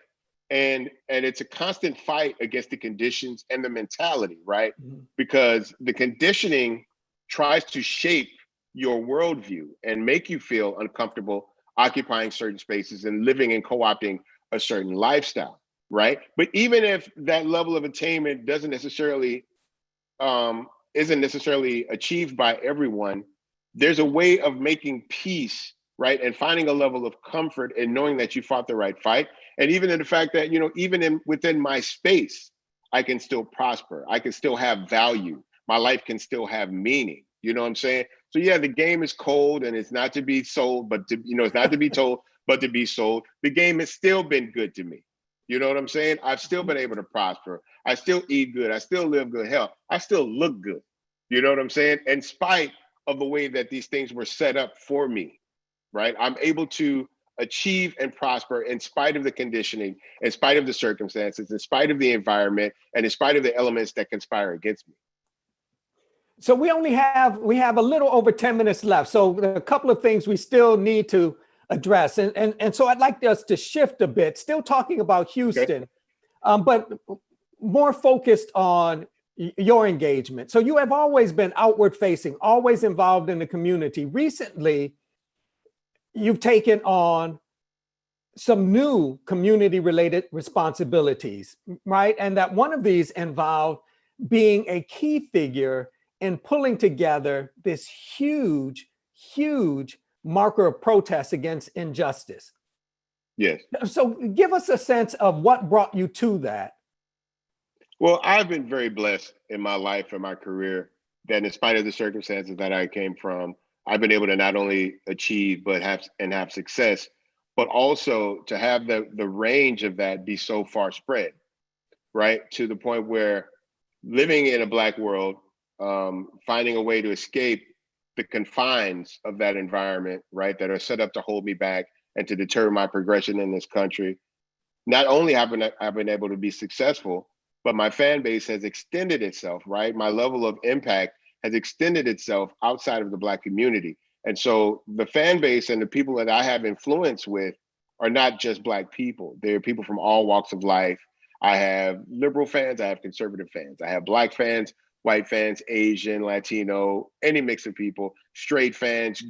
And it's a constant fight against the conditions and the mentality, right? Mm-hmm. Because the conditioning tries to shape your worldview and make you feel uncomfortable occupying certain spaces and living and co-opting a certain lifestyle, right? But even if that level of attainment isn't necessarily achieved by everyone, there's a way of making peace, right? And finding a level of comfort in knowing that you fought the right fight. And even in the fact that, even within my space, I can still prosper. I can still have value. My life can still have meaning. You know what I'm saying? So yeah, the game is cold and it's not to be sold, but it's not to be told, but to be sold. The game has still been good to me. You know what I'm saying? I've still been able to prosper. I still eat good. I still live good. Hell, I still look good. You know what I'm saying? In spite of the way that these things were set up for me, right? I'm able to achieve and prosper in spite of the conditioning, in spite of the circumstances, in spite of the environment, and in spite of the elements that conspire against me. So we have a little over 10 minutes left. So a couple of things we still need to address. And so I'd like us to shift a bit, still talking about Houston, okay, but more focused on your engagement. So you have always been outward facing, always involved in the community. Recently, you've taken on some new community related responsibilities, right? And that one of these involved being a key figure in pulling together this huge, huge marker of protest against injustice. Yes. So give us a sense of what brought you to that. Well, I've been very blessed in my life and my career that in spite of the circumstances that I came from, I've been able to not only achieve, but have success, but also to have the range of that be so far spread, right? To the point where living in a Black world, finding a way to escape the confines of that environment, right, that are set up to hold me back and to deter my progression in this country. Not only have I been able to be successful, but my fan base has extended itself, right? My level of impact has extended itself outside of the Black community. And so the fan base and the people that I have influence with are not just Black people. They're people from all walks of life. I have liberal fans, I have conservative fans, I have Black fans, white fans, Asian, Latino, any mix of people, straight fans,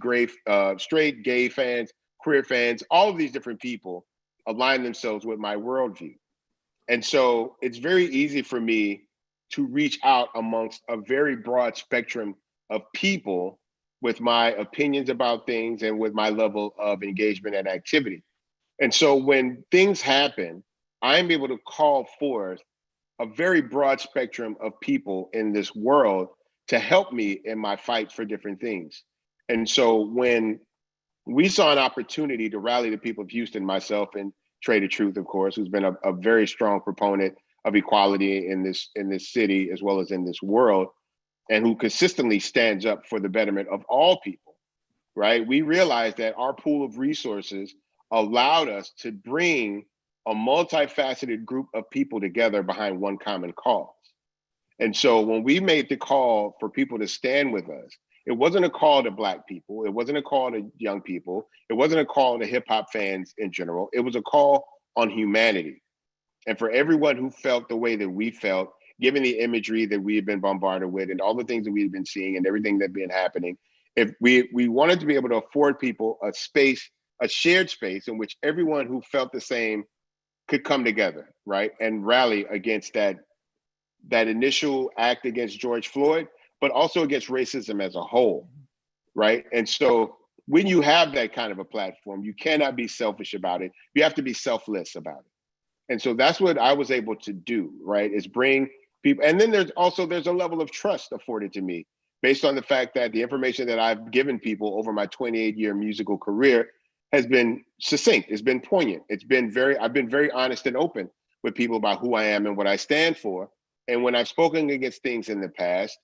straight, gay fans, queer fans, all of these different people align themselves with my worldview. And so it's very easy for me to reach out amongst a very broad spectrum of people with my opinions about things and with my level of engagement and activity. And so when things happen, I'm able to call forth a very broad spectrum of people in this world to help me in my fight for different things. And so when we saw an opportunity to rally the people of Houston, myself and Trader Truth, of course, who's been a very strong proponent of equality in this city as well as in this world, and who consistently stands up for the betterment of all people, right? We realized that our pool of resources allowed us to bring a multifaceted group of people together behind one common cause. And so when we made the call for people to stand with us, it wasn't a call to Black people. It wasn't a call to young people. It wasn't a call to hip hop fans in general. It was a call on humanity. And for everyone who felt the way that we felt, given the imagery that we had been bombarded with and all the things that we had been seeing and everything that had been happening, if we wanted to be able to afford people a space, a shared space in which everyone who felt the same could come together, right? And rally against that initial act against George Floyd, but also against racism as a whole, right? And so when you have that kind of a platform, you cannot be selfish about it. You have to be selfless about it. And so that's what I was able to do, right? Is bring people, and then there's a level of trust afforded to me based on the fact that the information that I've given people over my 28-year musical career has been succinct, it's been poignant. I've been very honest and open with people about who I am and what I stand for. And when I've spoken against things in the past,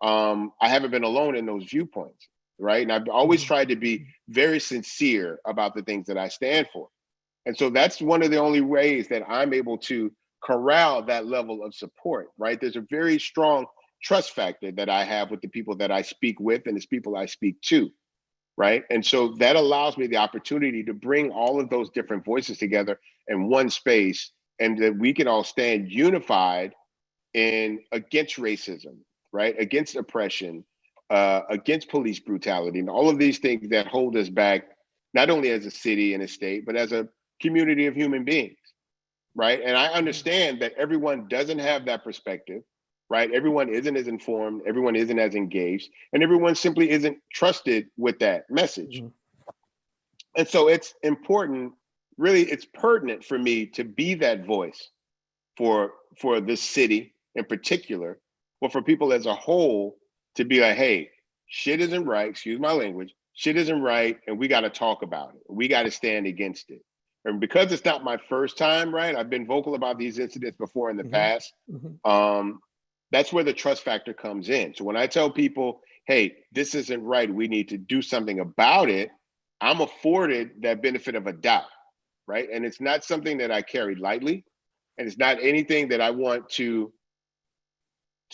I haven't been alone in those viewpoints, right? And I've always tried to be very sincere about the things that I stand for. And so that's one of the only ways that I'm able to corral that level of support, right? There's a very strong trust factor that I have with the people that I speak with and the people I speak to, right? And so that allows me the opportunity to bring all of those different voices together in one space, and that we can all stand unified in against racism, right? Against oppression, against police brutality, and all of these things that hold us back, not only as a city and a state, but as a community of human beings, right? And I understand that everyone doesn't have that perspective, right? Everyone isn't as informed, everyone isn't as engaged, and everyone simply isn't trusted with that message. And so it's important, really, it's pertinent for me to be that voice for this city in particular, but for people as a whole to be like, hey, shit isn't right, excuse my language, shit isn't right, and we got to talk about it. We got to stand against it. And because it's not my first time, right? I've been vocal about these incidents before in the past. That's where the trust factor comes in. So when I tell people, hey, this isn't right, we need to do something about it, I'm afforded that benefit of a doubt, right? And it's not something that I carry lightly. And it's not anything that I want to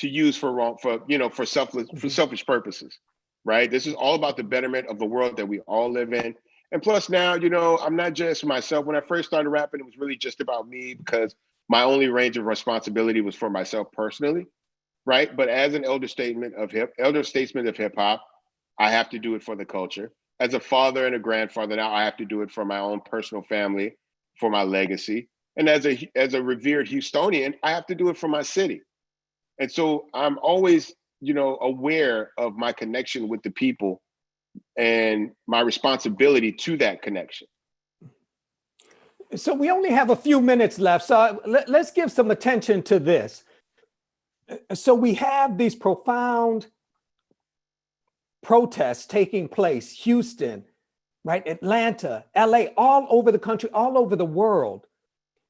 use for selfish purposes, right? This is all about the betterment of the world that we all live in. And plus now, I'm not just myself. When I first started rapping, it was really just about me because my only range of responsibility was for myself personally, right? But as an elder statesman of hip hop, I have to do it for the culture. As a father and a grandfather now, I have to do it for my own personal family, for my legacy. And as a revered Houstonian, I have to do it for my city. And so I'm always, aware of my connection with the people and my responsibility to that connection. So we only have a few minutes left. So let's give some attention to this. So we have these profound protests taking place, Houston, right? Atlanta, LA, all over the country, all over the world,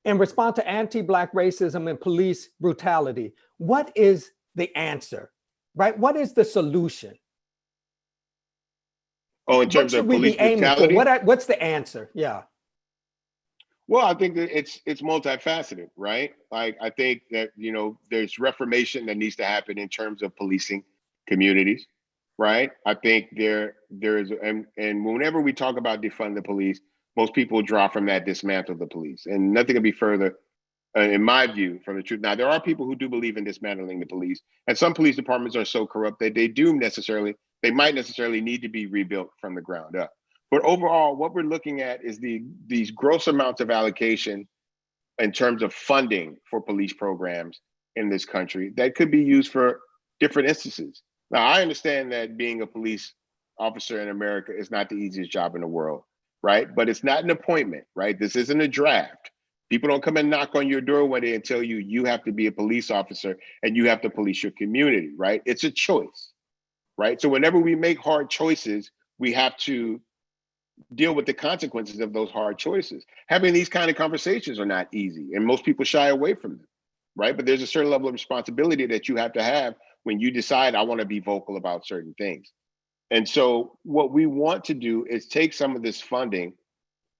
in response to anti-Black racism and police brutality. What is the answer, right? What is the solution? Oh, in terms of police brutality? What's the answer? Yeah. Well, I think that it's multifaceted, right? Like, I think that, there's reformation that needs to happen in terms of policing communities, right? I think there is, and whenever we talk about defund the police, most people draw from that dismantle the police, and nothing could be further, in my view, from the truth. Now, there are people who do believe in dismantling the police, and some police departments are so corrupt that they might necessarily need to be rebuilt from the ground up. But overall, what we're looking at is these gross amounts of allocation in terms of funding for police programs in this country that could be used for different instances. Now, I understand that being a police officer in America is not the easiest job in the world, right? But it's not an appointment, right? This isn't a draft. People don't come and knock on your door one day and tell you you have to be a police officer and you have to police your community, right? It's a choice, right? So whenever we make hard choices, we have to deal with the consequences of those hard choices. Having these kind of conversations are not easy, and most people shy away from them, right? But there's a certain level of responsibility that you have to have when you decide, I want to be vocal about certain things. And so what we want to do is take some of this funding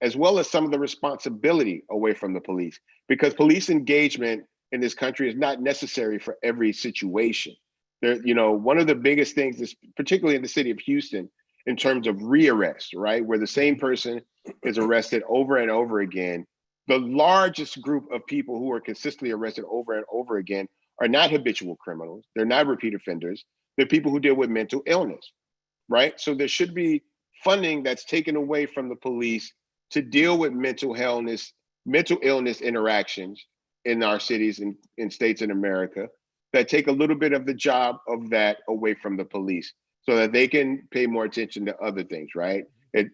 as well as some of the responsibility away from the police, because police engagement in this country is not necessary for every situation. There, one of the biggest things is, particularly in the city of Houston, in terms of rearrest, right? Where the same person is arrested over and over again. The largest group of people who are consistently arrested over and over again are not habitual criminals. They're not repeat offenders. They're people who deal with mental illness, right? So there should be funding that's taken away from the police to deal with mental illness interactions in our cities and in states in America, that take a little bit of the job of that away from the police, so that they can pay more attention to other things, right?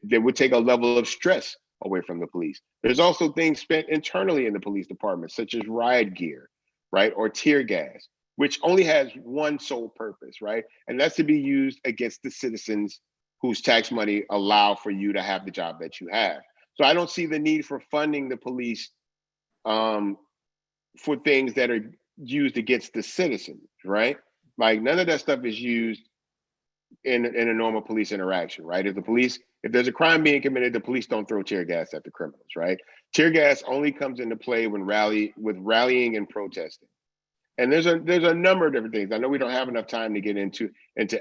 They would take a level of stress away from the police. There's also things spent internally in the police department, such as riot gear, right? Or tear gas, which only has one sole purpose, right? And that's to be used against the citizens whose tax money allow for you to have the job that you have. So I don't see the need for funding the police for things that are used against the citizens, right? Like none of that stuff is used in a normal police interaction, right? If there's a crime being committed, the police don't throw tear gas at the criminals, right? Tear gas only comes into play when rallying and protesting. And there's a number of different things. I know we don't have enough time to get into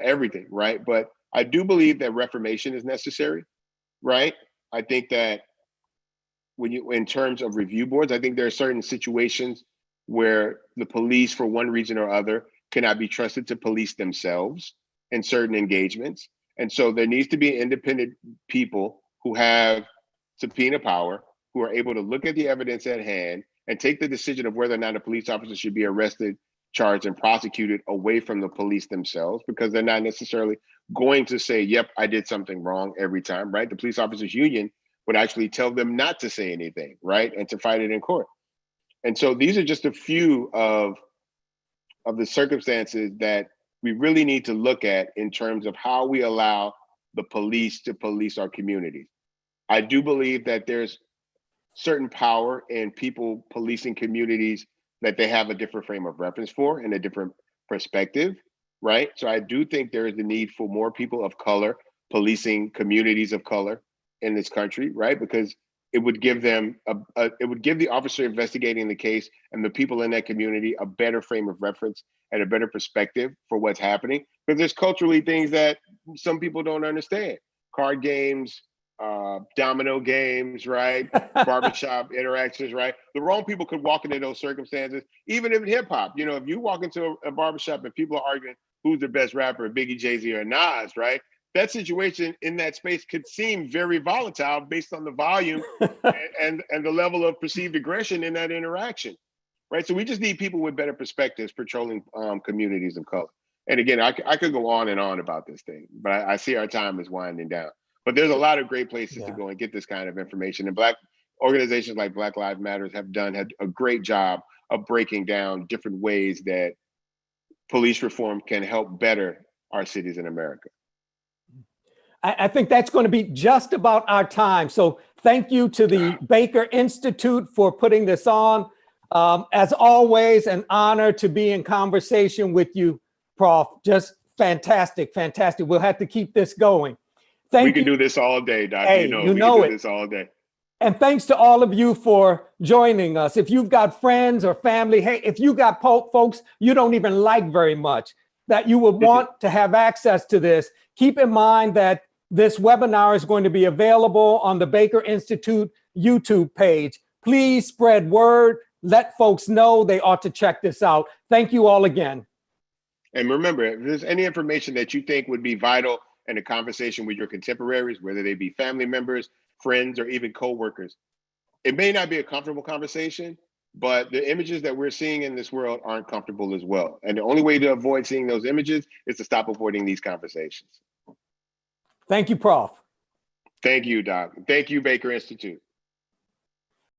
everything, right? But I do believe that reformation is necessary, right? I think that in terms of review boards, I think there are certain situations where the police, for one reason or other, cannot be trusted to police themselves in certain engagements. And so there needs to be independent people who have subpoena power, who are able to look at the evidence at hand and take the decision of whether or not a police officer should be arrested, charged, and prosecuted away from the police themselves, because they're not necessarily going to say, yep, I did something wrong every time, right? The police officers union would actually tell them not to say anything, right? And to fight it in court. And so these are just a few of the circumstances that we really need to look at in terms of how we allow the police to police our communities. I do believe that there's certain power in people policing communities that they have a different frame of reference for and a different perspective, right? So I do think there is the need for more people of color policing communities of color in this country, right? Because it would give them it would give the officer investigating the case and the people in that community a better frame of reference and a better perspective for what's happening. Because there's culturally things that some people don't understand. Card games, domino games, right? Barbershop interactions, right? The wrong people could walk into those circumstances, even in hip hop. If you walk into a barbershop and people are arguing who's the best rapper, Biggie, Jay-Z, or Nas, right? That situation in that space could seem very volatile based on the volume and the level of perceived aggression in that interaction, right? So we just need people with better perspectives patrolling communities of color. And again, I could go on and on about this thing, but I see our time is winding down. But there's a lot of great places to go and get this kind of information. And Black organizations like Black Lives Matter had a great job of breaking down different ways that police reform can help better our cities in America. I think that's going to be just about our time. So thank you to the Baker Institute for putting this on. As always, an honor to be in conversation with you, Prof. Just fantastic, fantastic. We'll have to keep this going. We can do this all day, Doc. Hey, we can do this all day. And thanks to all of you for joining us. If you've got friends or family, hey, if you got folks you don't even like very much, that you would want to have access to this, keep in mind that this webinar is going to be available on the Baker Institute YouTube page. Please spread word. Let folks know they ought to check this out. Thank you all again. And remember, if there's any information that you think would be vital in a conversation with your contemporaries, whether they be family members, friends, or even coworkers, it may not be a comfortable conversation, but the images that we're seeing in this world aren't comfortable as well. And the only way to avoid seeing those images is to stop avoiding these conversations. Thank you, Prof. Thank you, Doc. Thank you, Baker Institute.